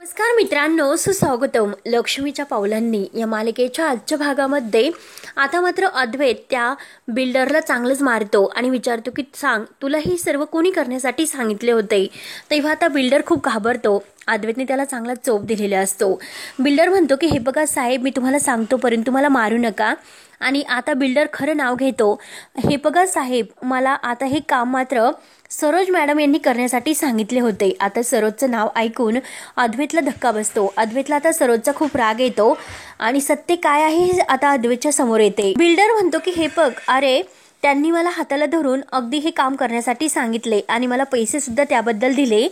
नमस्कार मित्रांनो, सुस्वागतम. लक्ष्मीच्या पावलांनी या मालिकेच्या आजच्या भागामध्ये आता मात्र अद्वैत त्या बिल्डरला चांगलंच मारतो आणि विचारतो की सांग, तुला हे सर्व कोणी करण्यासाठी सांगितले होते. तेव्हा आता बिल्डर खूप घाबरतो. अद्वैतने त्याला चांगला चोप दिलेला असतो. बिल्डर म्हणतो की हे बघा साहेब, मी तुम्हाला सांगतो परंतु मला मारू नका. आणि आता बिल्डर खरं नाव घेतो. हे बघा साहेब, मला आता हे काम मात्र सरोज मॅडम यांनी करण्यासाठी सांगितले होते. आता सरोजचं नाव ऐकून अद्वैतला धक्का बसतो. अद्वैतला आता सरोजचा खूप राग येतो आणि सत्य काय आहे हे आता अद्वैतच्या समोर येते. बिल्डर म्हणतो की हे बघ, अरे त्यांनी मला हाताला धरून अगदी हे काम करण्यासाठी सांगितले आणि मला पैसे सुद्धा त्याबद्दल दिले.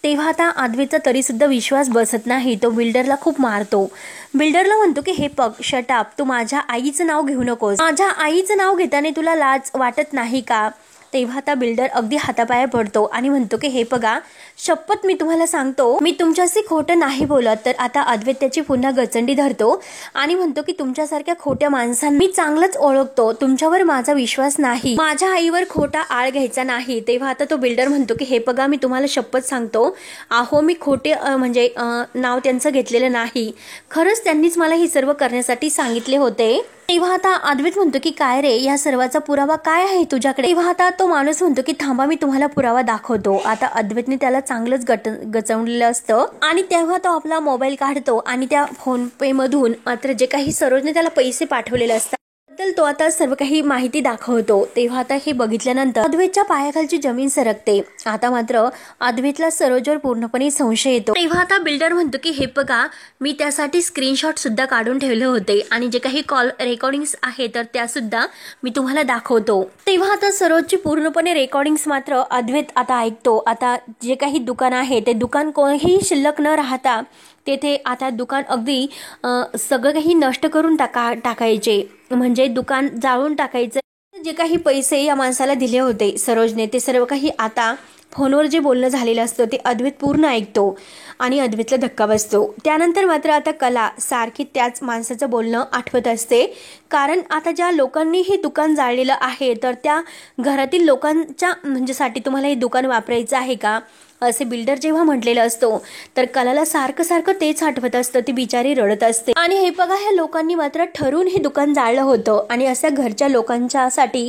तेव्हा आता अद्वैतचा तरी सुद्धा विश्वास बसत नाही. तो बिल्डरला खूप मारतो. बिल्डरला म्हणतो की हे बघ, शटअप, तू माझ्या आईचं नाव घेऊ नकोस. माझ्या आईचं नाव घेताना तुला लाज वाटत नाही का. तेव्हा आता बिल्डर अगदी हातापाया पडतो आणि म्हणतो की हे बघा, शपथ मी तुम्हाला सांगतो, मी तुमच्याशी खोटं नाही बोलत. तर आता अद्वैत त्याची पुन्हा गचंडी धरतो आणि म्हणतो की तुमच्यासारख्या खोट्या माणसांना मी चांगलंच ओळखतो. तुमच्यावर माझा विश्वास नाही. माझ्या आईवर खोटा आळ घ्यायचा नाही. तेव्हा आता तो बिल्डर म्हणतो की हे बघा, मी तुम्हाला शपथ सांगतो, अहो मी खोटे नाव त्यांचं घेतलेलं नाही. खरंच त्यांनीच मला हे सर्व करण्यासाठी सांगितले होते. तेव्हा आता अद्वैत म्हणतो की काय रे, या सर्वाचा पुरावा काय आहे तुझ्याकडे. तेव्हा आता तो माणूस म्हणतो की थांबा, मी तुम्हाला पुरावा दाखवतो. आता अद्वैतने त्याला चांगलंच गचवलेलं असतं आणि तेव्हा तो आपला मोबाईल काढतो आणि त्या फोन पे मधून मात्र जे काही सरोजने त्याला पैसे पाठवलेले असतात तो आता सर्व काही माहिती दाखवतो. तेव्हा आता हे बघितल्यानंतर अद्वैतच्या पायाखालची जमीन सरकते. आता मात्र अद्वैतला सरोजवर पूर्णपणे संशय येतो. तेव्हा आता बिल्डर म्हणतो की हे बघा, मी त्यासाठी स्क्रीनशॉट सुद्धा काढून ठेवले होते आणि जे काही कॉल रेकॉर्डिंग्स आहे तर त्या सुद्धा मी तुम्हाला दाखवतो. तेव्हा आता सरोजची पूर्णपणे रेकॉर्डिंग्स मात्र अद्वैत आता ऐकतो. आता जे काही दुकान आहे ते दुकान कोणीही शिल्लक न राहता तेथे आता दुकान अगदी सगळं काही नष्ट करून टाकायचे, म्हणजे दुकान जाळून टाकायचं. जे काही पैसे या माणसाला दिले होते सरोजने, ते सर्व काही आता फोनवर जे बोलणं झालेलं असतं ते अद्वैत पूर्ण ऐकतो आणि अद्वैतला धक्का बसतो. त्यानंतर मात्र आता कला सारखी त्याच माणसाचं बोलणं आठवत असते. कारण आता ज्या लोकांनी हे दुकान जाळलेलं आहे तर त्या घरातील लोकांच्या साठी तुम्हाला हे दुकान वापरायचं आहे का, असे बिल्डर जेव्हा म्हटलेलं असतो तर कलाला सारखं सारखं तेच आठवत असतं. ती बिचारी रडत असते. आणि हे बघा, ह्या लोकांनी मात्र ठरवून हे दुकान जाळलं होतं आणि अशा घरच्या लोकांच्यासाठी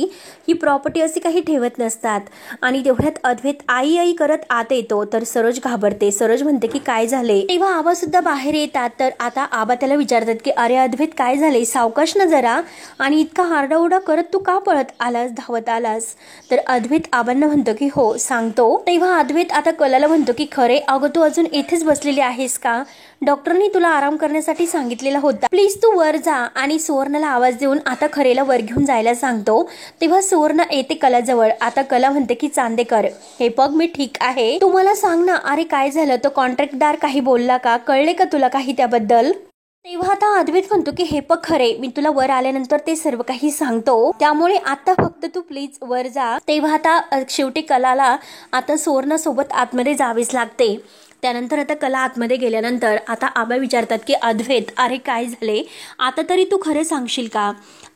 ही प्रॉपर्टी अशी काही ठेवत नसतात. आणि तेवढ्यात अद्वैत आई आई करत आत येतो तर सरोज घाबरते. सरोज म्हणते की काय झाले. तेव्हा आबा सुद्धा बाहेर येतात. तर आता आबा त्याला विचारतात की अरे अद्वैत, काय झाले, सावकाश ना जरा, आणि इतका हारडाओरडा करत तू का पळत आलास, धावत आलास. तर अद्वैत आबांना म्हणतो की हो सांगतो. तेव्हा अद्वैत आता कलाला म्हणतो की खरे, अगं तू अजून इथेच बसलेली आहेस का, डॉक्टरनी तुला आराम करण्यासाठी सांगितलेला होता, प्लीज तू वर जा. आणि सुवर्णाला आवाज देऊन आता खरेला वर घेऊन जायला सांगतो. तेव्हा सुवर्ण येते कलाजवळ. आता कला म्हणते की चांदेकर, हे बघ मी ठीक आहे, तू मला सांग ना, अरे काय झालं, तो कॉन्ट्रॅक्टदार काही बोलला का, कळले का तुला काही त्याबद्दल. तेव्हा आता अद्वैत म्हणतो की हे बघ खरे, मी तुला वर आल्यानंतर ते सर्व काही सांगतो, त्यामुळे आता फक्त तू प्लीज वर जा. तेव्हा आता शेवटी कलाला आता सुवर्णासोबत आतमध्ये जावेच लागते. त्यानंतर आता कला आतमध्ये गेल्यानंतर आता आबा विचारतात की अद्वैत, अरे काय झाले, आता तरी तू खरं सांगशील का.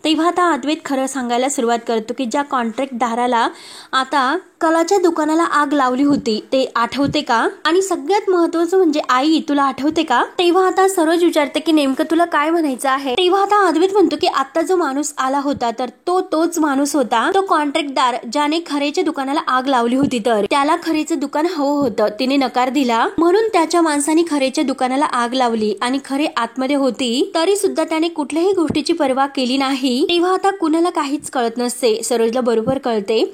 तेव्हा आता अद्वैत खरं सांगायला सुरुवात करतो की ज्या कॉन्ट्रॅक्टदाराला आता कलाच्या दुकानाला आग लावली होती ते आठवते का, आणि सगळ्यात महत्वाचं म्हणजे आई, तुला आठवते का. तेव्हा आता सरोज विचारते की नेमकं तुला काय म्हणायचं आहे. तेव्हा आता अद्वैत म्हणतो की आता जो माणूस आला होता तर तोच माणूस होता, तो कॉन्ट्रॅक्टदार ज्याने खरेच्या दुकानाला आग लावली होती. तर त्याला खरेचं दुकान हवं होतं, तिने नकार दिला म्हणून त्याच्या माणसाने खरेच्या दुकानाला आग लावली आणि खरे आतमध्ये होती तरी सुद्धा त्याने कुठल्याही गोष्टीची पर्वा केली नाही. तेव्हा आता कुणाला काहीच कळत नसते, सरोजला बरोबर कळते.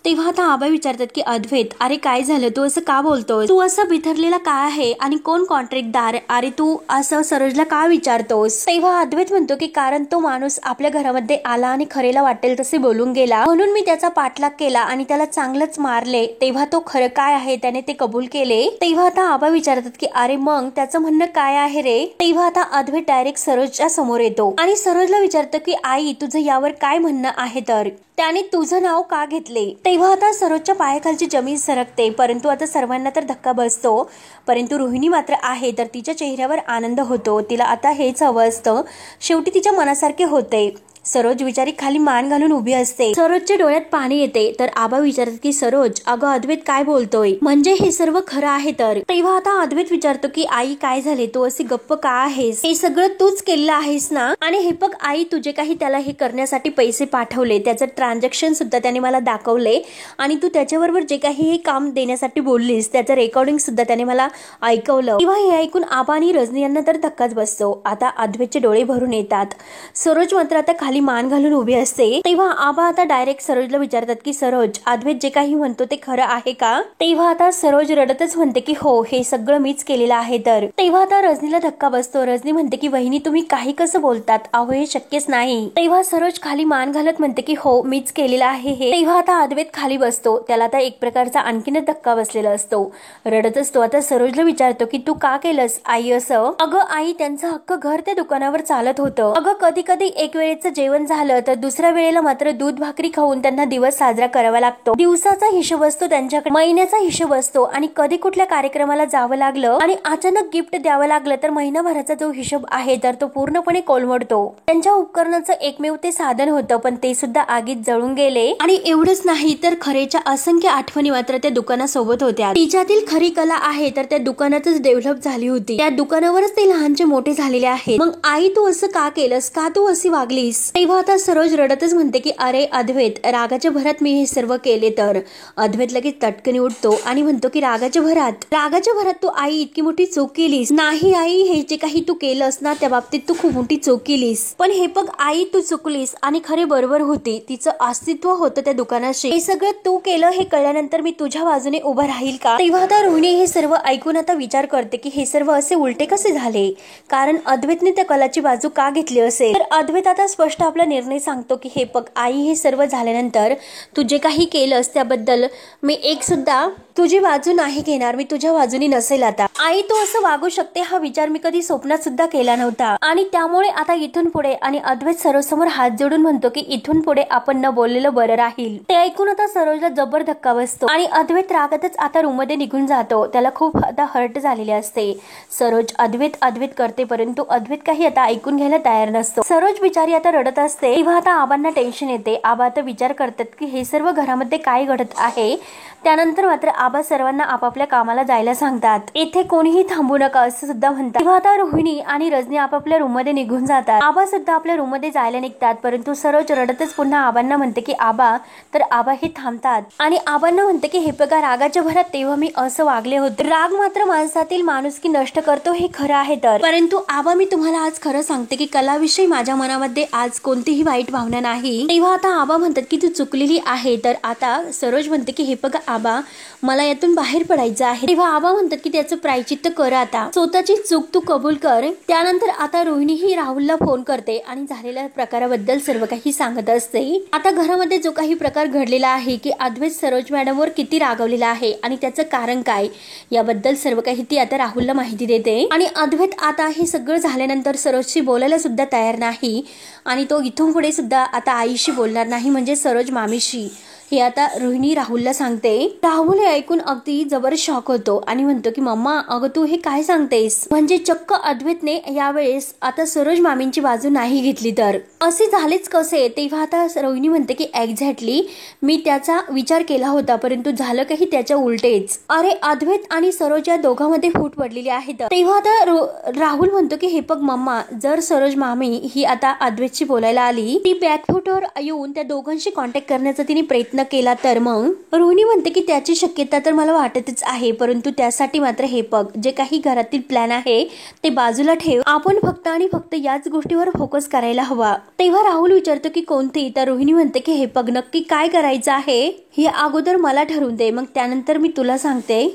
तेव्हा आता आबा विचारतात की अद्वैत, अरे काय झालं, तू असं का बोलतोस, तू असं बिथरलेला का आहे आणि कोण कॉन्ट्रॅक्टदार, अरे तू असं सरोजला का विचारतोस. तेव्हा अद्वैत म्हणतो की कारण तो माणूस आपल्या घरामध्ये आला आणि खरेला वाटेल तसे बोलून गेला, म्हणून मी त्याचा पाठलाग केला आणि त्याला चांगलंच मारले. तेव्हा तो खरं काय आहे त्याने ते कबूल केले. तेव्हा आता आबा विचारतात की अरे मग त्याचं म्हणणं काय आहे रे. तेव्हा आता अद्वैत डायरेक्ट सरोजच्या समोर येतो आणि सरोजला विचारतो की आई, तुझं यावर काय म्हणणं आहे, तर त्याने तुझं नाव का घेतले. तेव्हा आता सरोजच्या पायाखालची जमीन सरकते. परंतु आता सर्वांना तर धक्का बसतो, परंतु रोहिणी मात्र आहे तर तिच्या चेहऱ्यावर आनंद होतो. तिला आता हेच हवं असतं, शेवटी तिच्या मनासारखे होते. सरोज बिचारी खाली मान घालून उभी असते. सरोजच्या डोळ्यात पाणी येते. तर आबा विचारतात की सरोज, अगं अद्वैत काय बोलतोय, म्हणजे हे सर्व खरं आहे तर? तेव्हा आता अद्वैत विचारतो की आई काय झाले, तू अशी गप्प का आहेस, हे सगळं तूच केलेलं आहेस ना? आणि हे बघ आई, तुझे काही त्याला हे करण्यासाठी पैसे पाठवले, त्याचं ट्रान्झॅक्शन सुद्धा त्याने मला दाखवले आणि तू त्याच्याबरोबर जे काही हे काम देण्यासाठी बोललीस त्याचं रेकॉर्डिंग सुद्धा त्याने मला ऐकवलं. तेव्हा हे ऐकून आबा आणि रजनी यांना तर धक्काच बसतो. आता अद्वैतचे डोळे भरून येतात. सरोज मात्र आता खाली मान घालून उभी असते. तेव्हा आबा आता डायरेक्ट सरोजला विचारतात की सरोज, अद्वैत जे काही म्हणतो ते खरं आहे का? तेव्हा आता सरोज रडतच म्हणते की हो, हे सगळं मीच केलेलं आहे तर. तेव्हा आता रजनीला धक्का बसतो. रजनी म्हणते की वहिनी, तुम्ही काही कसं बोलतात, अहो हे शक्यच नाही. तेव्हा सरोज खाली मान घालत म्हणते की हो, मीच केलेलं आहे हे. तेव्हा आता अद्वैत खाली बसतो. त्याला आता एक प्रकारचा आणखीनच धक्का बसलेला असतो. रडत असतो. आता सरोजला विचारतो की तू का केलंस आई असं? अगं आई, त्यांचं हक्क घर त्या दुकानावर चालत होतं. अगं कधी कधी एक वेळेचं जेवण झालं तर दुसऱ्या वेळेला मात्र दूध भाकरी खाऊन त्यांना दिवस साजरा करावा लागतो. दिवसाचा हिशोब असतो त्यांच्याकडे, महिन्याचा हिशोब असतो आणि कधी कुठल्या कार्यक्रमाला जावं लागलं आणि अचानक गिफ्ट द्यावं लागलं तर महिनाभराचा जो हिशोब आहे तर तो पूर्णपणे कोलमडतो. त्यांच्या उपकरणाचं एकमेव ते साधन होतं, पण ते सुद्धा आगीत जळून गेले. आणि एवढंच नाही तर खरेच्या असंख्य आठवणी मात्र त्या दुकानासोबत होत्या. तिच्यातील खरी कला आहे तर त्या दुकानातच डेव्हलप झाली होती. त्या दुकानावरच ते लहानचे मोठे झालेले आहेत. मग आई, तू असं का केलंस, का तू अशी वागलीस? तेव्हा आता सरोज रडतच म्हणते की अरे अद्वैत, रागाच्या भरात मी हे सर्व केले तर. अद्वैत लगेच तटकनी उठतो आणि म्हणतो की रागाच्या भरात तू आई इतकी मोठी चूक केलीस? नाही आई, हे जे काही तू केलंस ना त्या बाबतीत तू खूप मोठी चूक केलीस. पण हे बघ आई, तू चुकलीस आणि खरे बरोबर होती, तिचं अस्तित्व होतं त्या दुकानाशी. हे सगळं तू केलं हे कळल्यानंतर मी तुझ्या बाजूने उभं राहील का? तेव्हा आता रोहिणी हे सर्व ऐकून आता विचार करते की हे सर्व असे उलटे कसे झाले, कारण अद्वैतने त्या कलाची बाजू का घेतली असेल. तर अद्वैत आता स्पष्ट आपला निर्णय सांगतो की हे बघ आई, हे सर्व झाल्यानंतर तू जे काही केलंस त्याबद्दल मी एक सुद्धा तुझी बाजू नाही घेणार, मी तुझ्या बाजूनी नसेल. आता आई, तू असं वागू शकते हा विचार मी कधी स्वप्नात सुद्धा केला नव्हता आणि त्यामुळे आता इथून पुढे. आणि अद्वैत सरोजसमोर हात जोडून म्हणतो की इथून पुढे आपण न बोललेलं बरं राहील. ते ऐकून आता सरोजला जबर धक्का बसतो आणि अद्वैत रागातच आता रूम मध्ये निघून जातो. त्याला खूप आता हर्ट झालेले असते. सरोज अद्वैत करते, परंतु अद्वैत काही आता ऐकून घ्यायला तयार नसतो. सरोज बिचारी आता रडत असते. तेव्हा आता आबांना टेन्शन येते. आबा आता विचार करतात की हे सर्व घरामध्ये काय घडत आहे. त्यानंतर मात्र आबा सर्वांना आपापल्या कामाला जायला सांगतात. इथे कोणीही थांबू नका असं सुद्धा म्हणतात. तेव्हा आता रोहिणी आणि रजनी आपापल्या रूम मध्ये निघून जातात. आबा सुद्धा आपल्या रूम मध्ये जायला निघतात, परंतु सरोज रडतच पुन्हा आबांना म्हणते की आबा. तर आबा हे थांबतात आणि आबांना म्हणते की हे बघा, रागाच्या भरात तेव्हा मी असं वागले होते. राग मात्र माणसातील माणुसकी नष्ट करतो हे खरं आहे तर. परंतु आबा, मी तुम्हाला आज खरं सांगते की कलाविषयी माझ्या मनामध्ये आज कोणतीही वाईट भावना नाही. तेव्हा आता आबा म्हणतात की तू चुकलेली आहे. तर आता सरोज म्हणते की हे बघा आबा, मला यातून बाहेर पडायचं आहे. तेव्हा आबा म्हणतात की त्याचं प्रायचित्त कर, आता स्वतःची चूक तू कबूल कर. त्यानंतर आता रोहिणी ही राहुलला फोन करते आणि झालेल्या प्रकाराबद्दल सर्व काही सांगत असते. आता घरामध्ये जो काही प्रकार घडलेला आहे की अद्वैत सरोज मॅडमवर किती रागवलेला आहे आणि त्याचं कारण काय याबद्दल सर्व काही ती आता राहुलला माहिती देते. आणि अद्वैत आता हे सगळं झाल्यानंतर सरोजशी बोलायला सुद्धा तयार नाही आणि तो इथून पुढे सुद्धा आता आईशी बोलणार नाही, म्हणजे सरोज मामीशी. हे आता रोहिणी राहुलला सांगते. राहुल हे ऐकून अगदी जबर शॉक होतो आणि म्हणतो की मम्मा, अगं तू हे काय सांगतेस, म्हणजे चक्क अद्वैतने यावेळेस आता सरोज मामींची बाजू नाही घेतली तर असे झालेच कसे. तेव्हा आता रोहिणी म्हणते की एक्झॅक्टली मी त्याचा विचार केला होता, परंतु झालं काही त्याच्या उलटेच. अरे अद्वैत आणि सरोज या दोघांमध्ये फूट पडलेली आहे. तेव्हा आता राहुल म्हणतो की हे बघ मम्मा, जर सरोज मामी ही आता अद्वैतशी बोलायला आली, ती बॅकफुटवर येऊन त्या दोघांशी कॉन्टॅक्ट करण्याचा तिने प्रयत्न केला तर मग. रोहिणी म्हणते की त्याची शक्यता तर मला वाटतच आहे, परंतु त्यासाठी मात्र हे बघ, जे काही घरातील प्लॅन आहे ते बाजूला ठेव, आपण फक्त आणि फक्त याच गोष्टीवर फोकस करायला हवा. तेव्हा राहुल विचारतो की कोणती. तर रोहिणी म्हणते की हे बघ, नक्की काय करायचं आहे हे अगोदर मला ठरवून दे, मग त्यानंतर मी तुला सांगते.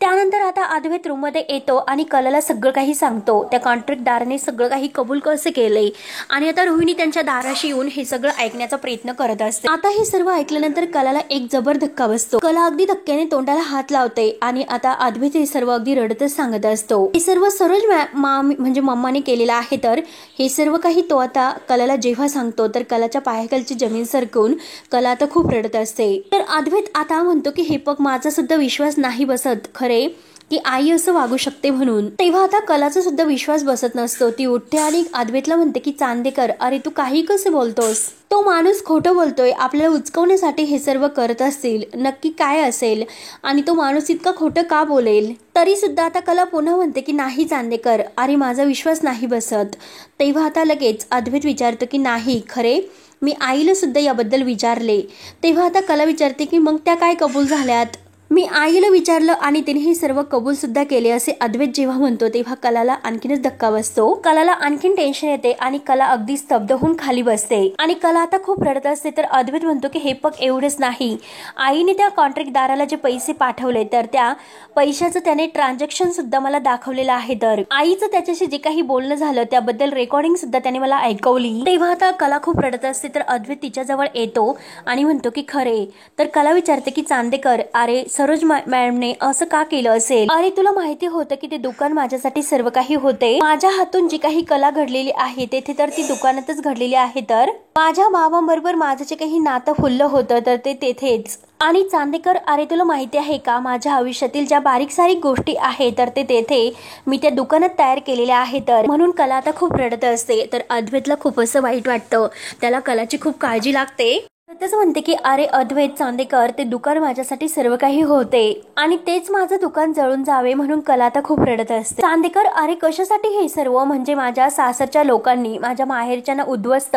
त्यानंतर आता अद्वैत रूम मध्ये येतो आणि कलाला सगळं काही सांगतो. त्या कॉन्ट्रॅक्टदाराने सगळं काही कबूल कसं केलंय आणि आता रोहिणी त्यांच्या दाराशी येऊन हे सगळं ऐकण्याचा प्रयत्न करत असते. आता हे सर्व ऐकल्यानंतर कलाला एक जबर धक्का बसतो. कला अगदी धक्क्याने तोंडाला हात लावते आणि आता अद्वैत हे सर्व अगदी रडतच सांगत असतो. हे सर्व सरोज म्हणजे मम्माने केलेलं आहे. तर हे सर्व काही तो आता कलाला जेव्हा सांगतो तर कलाच्या पायाखालची जमीन सरकून कला आता खूप रडत असते. तर अद्वैत आता म्हणतो की हे बघ, माझा सुद्धा विश्वास नाही बसत खरे, की आई असं वागू शकते म्हणून. तेव्हा आता कलाचा सुद्धा विश्वास बसत नसतो. ती उठते आणि अद्वैतला म्हणते की चांदेकर, अरे तू काही कसं बोलतोस? तो माणूस खोटं बोलतोय, आपल्याला उचकवण्यासाठी हे सर्व करत असतील. नक्की काय असेल आणि तो माणूस इतका खोटं का बोलेल? तरी सुद्धा आता कला पुन्हा म्हणते की नाही चांदेकर, अरे माझा विश्वास नाही बसत. तेव्हा आता लगेच अद्वैत विचारतो की नाही खरे, मी आईला सुद्धा याबद्दल विचारले. तेव्हा आता कला विचारते की मग त्या काय कबूल झाल्यात? मी आईला विचारलं आणि तिने हे सर्व कबूल सुद्धा केले असे अद्वैत जेव्हा म्हणतो तेव्हा कलाला आणखीनच धक्का बसतो. कलाला आणखीन टेन्शन येते आणि कला अगदी स्तब्ध होऊन खाली बसते आणि कला आता खूप रडत असते. तर अद्वैत म्हणतो की हे पग एवढेच नाही, आईने त्या कॉन्ट्रॅक्टदाराला जे पैसे पाठवले तर त्या पैशाचं त्याने ट्रान्झॅक्शन सुद्धा मला दाखवलेलं आहे. तर आईचं त्याच्याशी जे काही बोलणं झालं त्याबद्दल रेकॉर्डिंग सुद्धा त्याने मला ऐकवली. तेव्हा आता कला खूप रडत असते. तर अद्वैत तिच्याजवळ येतो आणि म्हणतो की खरे. तर कला विचारते की चांदेकर, अरे सरोज मॅडमने असं का केलं असेल? अरे तुला माहिती होतं की ते दुकान माझ्यासाठी सर्व काही होते. माझ्या हातून जी काही कला घडलेली आहे तेथे तर ती दुकानातच घडलेली आहे. तर माझ्या बाबांबरोबर माझं जे काही नातं फुललं होतं तर ते तेथेच. आणि चांदेकर, अरे तुला माहिती आहे का, माझ्या आयुष्यातील ज्या बारीक सारीक गोष्टी आहेत तर ते तेथे मी त्या दुकानात तयार केलेल्या आहे. तर म्हणून कला आता खूप रडत असते. तर अद्वैतला खूप असं वाईट वाटतं, त्याला कलाची खूप काळजी लागते. तसं म्हणते की अरे अद्वैत चांदेकर, ते दुकान माझ्यासाठी सर्व काही होते आणि तेच माझं दुकान जळून जावे म्हणून कला आता खूप रडत असते. चांदेकर, अरे कशासाठी हे सर्व? म्हणजे माझ्या सासरच्या लोकांनी माझ्या माहेरच्यांना उद्ध्वस्त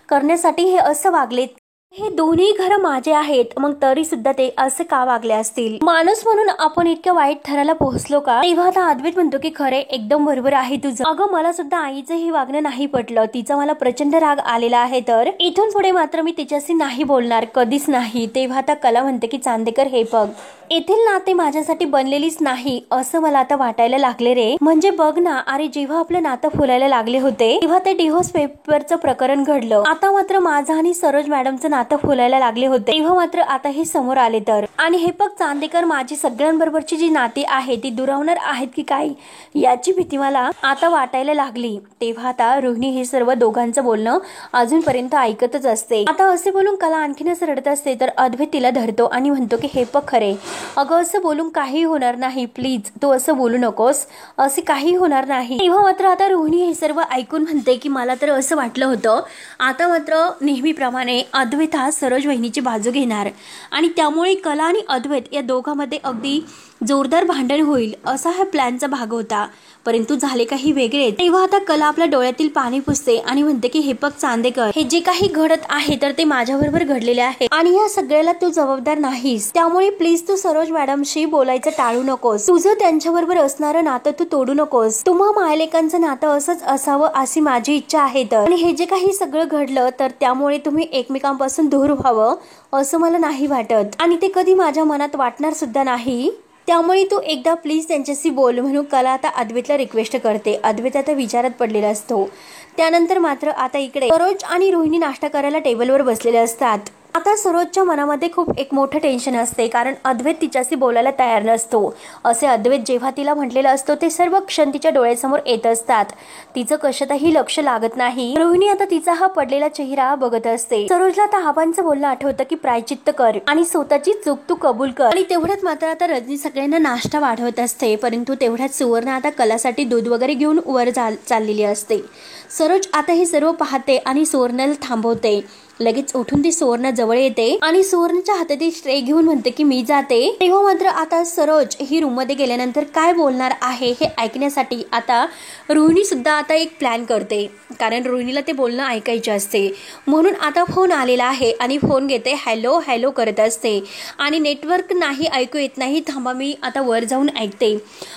करण्यासाठी हे असं वागले. हे दोन्ही घरं माझे आहेत, मग तरी सुद्धा ते असे का वागले असतील? माणूस म्हणून आपण इतक्या वाईट थराला पोहोचलो का? तेव्हा आता अद्वैत म्हणतो की खरे, एकदम बरोबर आहे तुझं. अगं मला सुद्धा आईचं हे वागणं नाही पटलं, तिचा मला प्रचंड राग आलेला आहे. तर इथून पुढे मात्र मी तिच्याशी नाही बोलणार, कधीच नाही. तेव्हा आता कला म्हणते की चांदेकर हे बघ, येथील नाते माझ्यासाठी बनलेलीच नाही असं मला आता वाटायला लागले रे. म्हणजे बघ ना, अरे जेव्हा आपलं नातं फुलायला लागले होते तेव्हा ते डिव्होर्स पेपरचं प्रकरण घडलं. आता मात्र माझं आणि सरोज मॅडमचं नातं फुलायला लागले होते तेव्हा मात्र आता हे समोर आले. तर आणि हे बघ चांदेकर, माझी सगळ्यांबरोबरची जी नाती आहे ती दुरावणार आहेत की काय याची भीती मला आता वाटायला लागली. तेव्हा आता रोहिणी हे सर्व दोघांचं बोलणं अजूनपर्यंत ऐकतच असते. आता असे बोलून कला आणखीनच रडत असते. तर अद्वैत तिला धरतो आणि म्हणतो की हे बघ खरे, अगं असं बोलून काही होणार नाही, प्लीज तू असं बोलू नकोस, असे काही होणार नाही. तेव्हा मात्र आता रोहिणी हे सर्व ऐकून म्हणते की मला तर असं वाटलं होतं, आता मात्र नेहमीप्रमाणे अद्वैत हा सरोज वहिनीची बाजू घेणार आणि त्यामुळे कला आणि अद्वैत या दोघांमध्ये अगदी जोरदार भांडण होईल असा हा प्लॅनचा भाग होता. परंतु झाले काही वेगळे. तेव्हा आता कला आपल्या डोळ्यातील पाणी पुसते आणि म्हणते की हे बघ चांदेकर, हे जे काही घडत आहे तर ते माझ्याबरोबर घडलेले आहे आणि या सगळ्याला तू जबाबदार नाहीस. त्यामुळे प्लीज तू सरोज मॅडमशी बोलायचं टाळू नकोस. तुझं त्यांच्याबरोबर असणारं नातं तू तोडू नकोस. तुम्हा मायलेकांचं नातं असंच असावं अशी माझी इच्छा आहे. तर आणि हे जे काही सगळं घडलं तर त्यामुळे तुम्ही एकमेकांपासून दूर व्हावं असं मला नाही वाटत आणि ते कधी माझ्या मनात वाटणार सुद्धा नाही. त्यामुळे तू एकदा प्लीज त्यांच्याशी बोल म्हणून कला आता अद्वैतला रिक्वेस्ट करते. अद्वैत आता विचारात पडलेला असतो. त्यानंतर मात्र आता इकडे सरोज आणि रोहिणी नाश्ता करायला टेबलवर बसलेले असतात. आता सरोजच्या मनामध्ये खूप एक मोठं टेन्शन असते कारण अद्वैत तिच्याशी बोलायला तयार नसतो. असे अद्वैत जेव्हा तिला म्हटलेलं असतो ते सर्व क्षण तिच्या डोळ्यासमोर येत असतात. तिचं कशातही लक्ष लागत नाही. रोहिणी आता तिचा हा पडलेला चेहरा बघत असते. सरोजला आता आबांचं बोलणं आठवतं की प्रायचित्त कर आणि स्वतःची चूक तू कबूल कर. आणि तेवढ्यात मात्र आता रजनी सगळ्यांना नाश्ता वाढवत असते. परंतु तेवढ्यात सुवर्ण आता कलासाठी दूध वगैरे घेऊन वर चाललेली असते. सरोज आता हे सर्व पाहते आणि सुवर्णाला थांबवते. लगेच उठून ती सुवर्ण जवळ येते आणि सुवर्णच्या हातातील ट्रे घेऊन म्हणते की मी जाते. तेव्हा मात्र आता सरोज ही रूम मध्ये गेल्यानंतर काय बोलणार आहे हे ऐकण्यासाठी आता रोहिणी सुद्धा आता एक प्लॅन करते कारण रोहिणीला ते बोलणं ऐकायचे असते. म्हणून आता फोन आलेला आहे आणि फोन घेते, हॅलो हॅलो करत असते आणि नेटवर्क नाही, ऐकू येत नाही, थांबा मी आता वर जाऊन ऐकते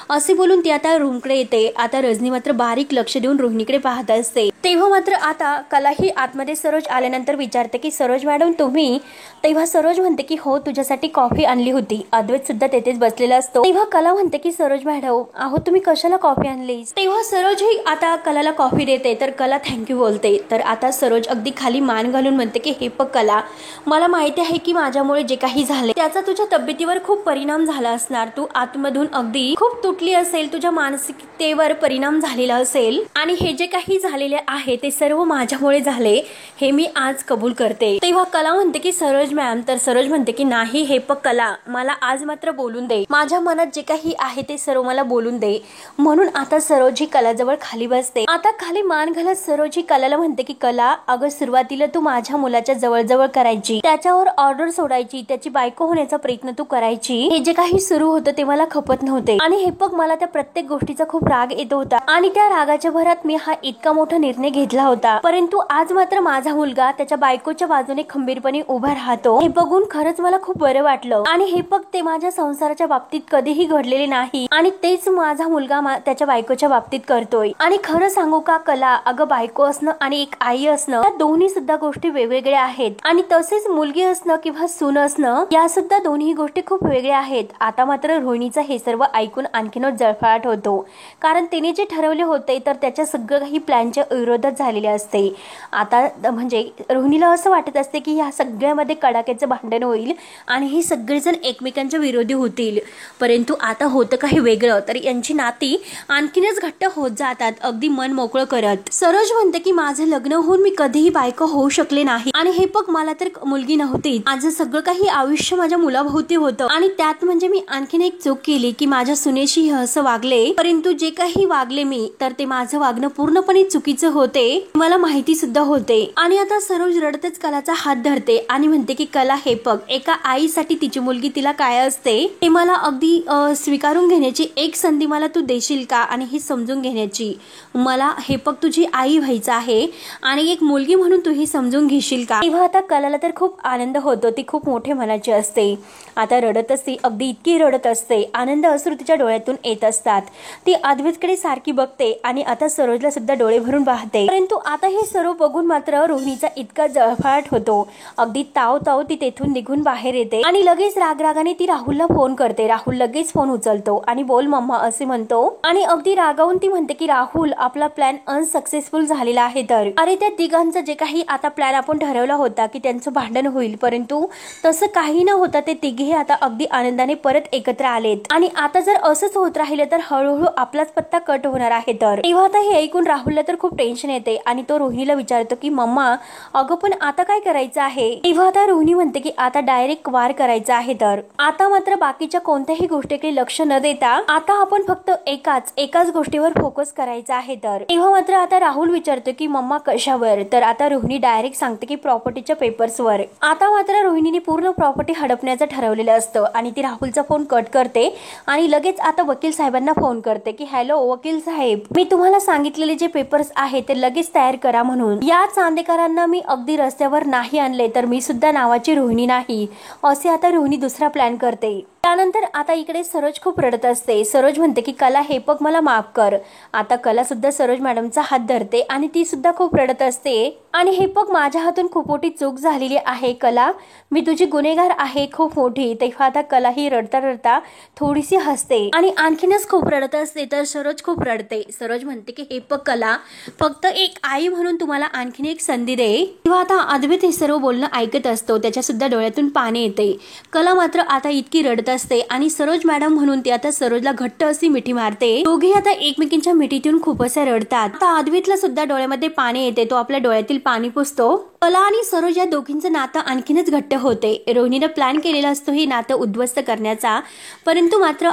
असे बोलून ती आता रूमकडे येते. आता रजनी मात्र बारीक लक्ष देऊन रोहिणीकडे पाहत असते. तेव्हा मात्र आता कलाही आतमध्ये सरोज आल्यानंतर विचारते की सरोज मॅडम तुम्ही? तेव्हा सरोज म्हणते की हो, तुझ्यासाठी कॉफी आणली होती. अद्वैत सुद्धा तेथेच बसलेला असतो. तेव्हा कला म्हणते की सरोज मॅडम अहो तुम्ही कशाला कॉफी आणली? तेव्हा सरोज ही आता कलाला कॉफी देते तर कला थँक्यू बोलते. तर आता सरोज अगदी खाली मान घालून म्हणते की हे बघ कला, मला माहिती आहे की माझ्यामुळे जे काही झाले त्याचा तुझ्या तब्येतीवर खूप परिणाम झाला असणार. तू आतमधून अगदी खूप तुटली असेल, तुझ्या मानसिकतेवर परिणाम झालेला असेल आणि हे जे काही झालेले आहे आहे ते सर्व माझ्यामुळे झाले हे मी आज कबूल करते. तेव्हा कला म्हणते की सरोज मॅम, तर सरोज म्हणते की नाही हे बघ कला, मला आज मात्र बोलून दे, माझ्या मनात जे काही आहे ते सर्व मला बोलून दे. म्हणून आता सरोज ही कलाजवळ खाली बसते. आता खाली मान घालत सरोज ही कलाला म्हणते की कला, अगं सुरुवातीला तू माझ्या मुलाच्या जवळ करायची, त्याच्यावर ऑर्डर सोडायची, त्याची बायको होण्याचा प्रयत्न तू करायची. हे जे काही सुरू होतं ते मला खपत नव्हते आणि हे बघ मला त्या प्रत्येक गोष्टीचा खूप राग येत होता आणि त्या रागाच्या भरात मी हा इतका मोठा निर्णय घेतला होता. परंतु आज मात्र माझा मुलगा त्याच्या बायकोच्या बाजूने खंबीरपणे उभा राहतो हे बघून खरंच मला खूप बरं वाटलं. आणि हे बघ ते माझ्या संसाराच्या बाबतीत कधीही घडलेले नाही आणि तेच माझा मुलगा त्याच्या बायकोच्या बाबतीत करतोय. आणि खरं सांगू का कला, अगं बायको असणं आणि एक आई असणं या दोन्ही सुद्धा गोष्टी वेगवेगळ्या आहेत आणि तसेच मुलगी असणं किंवा सून असणं या सुद्धा दोन्ही गोष्टी खूप वेगळ्या आहेत. आता मात्र रोहिणीचं हे सर्व ऐकून आणखीनच जळफळाट होतो, कारण तिने जे ठरवले होते तर त्याच्या सगळं काही प्लॅनच्या विरोधात झालेले असते. आता म्हणजे रोहिणीला असं वाटत असते की ह्या सगळ्यामध्ये कडाक्याचं भांडण होईल आणि हे सगळेजण एकमेकांच्या विरोधी होतील. परंतु आता होतं काही वेगळं, तर यांची नाती आणखीनच घट्ट होत जातात, अगदी मन मोकळं करत. सरोज म्हणते की माझं लग्न होऊन मी कधीही बायको होऊ शकले नाही आणि हे बघ मला तर मुलगी नव्हती, माझं सगळं काही आयुष्य माझ्या मुलाभोवती होतं आणि त्यात म्हणजे मी आणखीन एक चूक केली की माझ्या सुनेशी असं वागले. परंतु जे काही वागले मी तर ते माझं वागणं पूर्णपणे चुकीचं होते, मला माहिती सुद्धा होते. आणि आता सरोज रडतच कलाचा हात धरते आणि म्हणते की कला हे बघ, एका आईसाठी तिची मुलगी तिला काय असते हे मला अगदी स्वीकारून घेण्याची एक संधी मला तू देशील का आणि हे समजून घेण्याची. मला हे बघ तुझी आई व्हायचं आहे आणि एक मुलगी म्हणून तू ही समजून घेशील का. तेव्हा आता कलाला तर खूप आनंद होतो, ती खूप मोठे मनाची असते. आता रडत असते, अगदी इतकी रडत असते, आनंद अश्रू तिच्या डोळ्यातून येत असतात. ती अद्वैतकडे सारखी बघते आणि आता सरोजला सुद्धा डोळे भरून पाहते. परंतु आता हे सर्व बघून मात्र रोहिणीचा इतका जळफळाट होतो, अगदी ताव ती तेथून निघून बाहेर येते आणि लगेच रागाने ती राहुलला फोन करते. राहुल लगेच फोन उचलतो आणि बोल मम्मा असे म्हणतो आणि अगदी रागावून ती म्हणते की राहुल आपला प्लॅन अनसक्सेसफुल झालेला आहे. तर अरे त्या तिघांचं जे काही आता प्लॅन आपण ठरवला होता की त्यांचं भांडण होईल, परंतु तसं काही न होता ते तिघे आता अगदी आनंदाने परत एकत्र आलेत आणि आता जर असंच होत राहिलं तर हळूहळू आपलाच पत्ता कट होणार आहे. तर तेव्हा आता हे ऐकून राहुलला तर खूप टेन्शन येते आणि तो रोहिणीला विचारतो की मम्मा अगं पण आता काय करायचं आहे. तेव्हा आता रोहिणी म्हणते की आता डायरेक्ट वार करायचा आहे. तर आता मात्र बाकीच्या कोणत्याही गोष्टीकडे लक्ष न देता आता आपण फक्त एकाच गोष्टीवर फोकस करायचा आहे. तर तेव्हा मात्र आता राहुल विचारतो की मम्मा कशावर. तर आता रोहिणी डायरेक्ट सांगते की प्रॉपर्टीच्या पेपर्सवर. आता मात्र रोहिणीने पूर्ण प्रॉपर्टी हडपण्याचं ठरवलेलं असतं आणि ती राहुलचा फोन कट करते आणि लगेच आता वकील साहेबांना फोन करते की हॅलो वकील साहेब, मी तुम्हाला सांगितलेले जे पेपर्स आहे ते लगेच तयार करा म्हणून. या चांदेकरांना मी अगदी रस्त्यावर नाही आणले तर मी सुद्धा नावाची रोहिणी नाही, असे आता रोहिणी दुसरा प्लॅन करते. त्यानंतर आता इकडे सरोज खूप रडत असते. सरोज म्हणते की कला हे बघ मला माफ कर. आता कला सुद्धा सरोज मॅडमचा हात धरते आणि ती सुद्धा खूप रडत असते आणि हे बघ माझ्या हातून खूप मोठी चूक झालेली आहे कला, मी तुझी गुन्हेगार आहे खूप मोठी. तेव्हा आता कला ही रडता थोडीशी हसते आणि आणखीनच खूप रडत असते. तर सरोज खूप रडते. सरोज म्हणते की हे बघ कला, फक्त एक आई म्हणून तुम्हाला आणखीन एक संधी दे. तेव्हा आता अद्वैत हे सर्व बोलणं ऐकत असतो, त्याच्या सुद्धा डोळ्यातून पाणी येते. कला मात्र आता इतकी रडत असते आणि सरोज मॅडम म्हणून ती आता सरोजला घट्ट अशी मिठी मारते. दोघे आता एकमेकींच्या मिठीतून खूप असे रडतात. आता अद्वैतला सुद्धा डोळ्यामध्ये पाणी येते, तो आपल्या डोळ्यातील पाणी पुसतो. कला आणि सरोज या दोघींचं नातं आणखीनच घट्ट होते. रोहिणीने प्लॅन केलेला असतो हे नातं उद्ध्वस्त करण्याचा, परंतु मात्र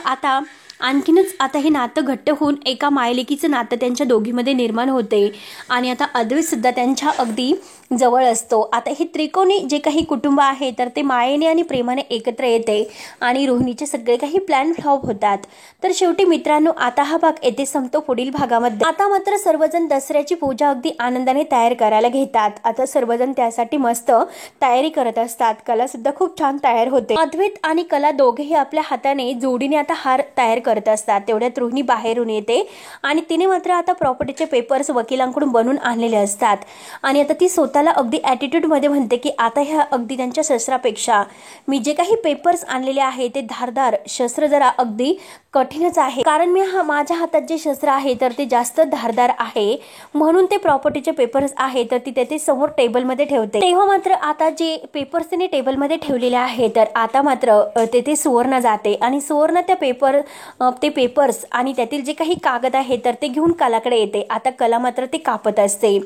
आणखीनच आता हे नातं घट्ट होऊन एका मायलेकीचं नातं त्यांच्या दोघीमध्ये निर्माण होते आणि आता अद्वैत सुद्धा त्यांच्या अगदी जवळ असतो. आता हे त्रिकोणी जे काही कुटुंब आहे तर ते मायेने आणि प्रेमाने एकत्र येते आणि रोहिणीचे सगळे काही प्लॅन फ्लॉप होतात. तर शेवटी मित्रांनो आता हा भाग येथे संपतो. पुढील भागामध्ये आता मात्र सर्वजण दसऱ्याची पूजा अगदी आनंदाने तयार करायला घेतात. आता सर्वजण त्यासाठी मस्त तयारी करत असतात. कला सुद्धा खूप छान तयार होते. अद्वैत आणि कला दोघेही आपल्या हाताने जोडीने आता हार तयार करत असतात. तेवढ्यात रोहिणी बाहेरून येते आणि तिने मात्र आता प्रॉपर्टीचे पेपर्स वकिलांकडून बनवून आणलेले असतात आणि आता ती स्वतःला अगदी ॲटिट्यूड मध्ये म्हणते की आता ह्या अगदी त्यांच्या शस्त्रापेक्षा मी जे काही पेपर्स आणलेले आहे ते धारदार शस्त्र जरा अगदी कठीणच आहे, कारण मी माझ्या हातात जे शस्त्र आहे तर ते जास्त धारदार आहे, म्हणून ते प्रॉपर्टीचे पेपर्स आहे तर ती तेथे समोर टेबलमध्ये ठेवते. तेव्हा मात्र आता जे पेपर्स तिने टेबलमध्ये ठेवलेले आहे तर आता मात्र तेथे सुवर्ण जाते आणि सुवर्ण त्या पेपर ते पेपर्स आणि त्यातील जे काही कागद आहे तर ते घेऊन कलाकडे येते. आता कला मात्र ते कापत असते.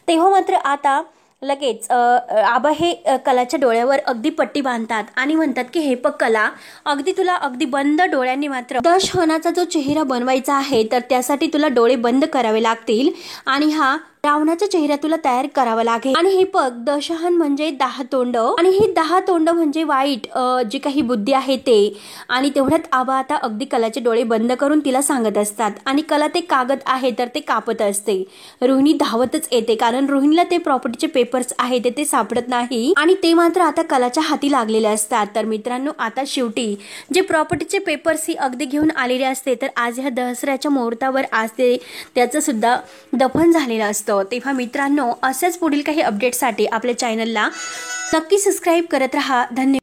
तेव्हा मात्र आता लगेच आबा हे कलाच्या डोळ्यावर अगदी पट्टी बांधतात आणि म्हणतात की हे बघ कला, अगदी तुला अगदी बंद डोळ्यांनी मात्र दशहनाचा जो चेहरा बनवायचा आहे तर त्यासाठी तुला डोळे बंद करावे लागतील आणि हा रावणाचा चेहरा तुला तयार करावा लागेल. आणि हे बघ, दशहन म्हणजे 10 तोंड आणि हे 10 तोंड म्हणजे वाईट जी काही बुद्धी आहे ते. आणि तेवढ्यात आबा आता अगदी कलाचे डोळे बंद करून तिला सांगत असतात आणि कला ते कागद आहे तर ते कापत असते. रोहिणी धावतच येते कारण रोहिणीला ते प्रॉपर्टीचे पेपर्स आहे ते सापडत नाही आणि ते मात्र आता कलाच्या हाती लागलेले असतात. तर मित्रांनो, आता शेवटी जे प्रॉपर्टीचे पेपर्स ही अगदी घेऊन आलेले असते तर आज ह्या दसऱ्याच्या मुहूर्तावर आज ते त्याचं सुद्धा दफन झालेलं असतं. तेव्हा मित्रांनो, असेच पुढील काही अपडेटसाठी आपल्या चॅनलला नक्की सबस्क्राईब करत राहा. धन्यवाद.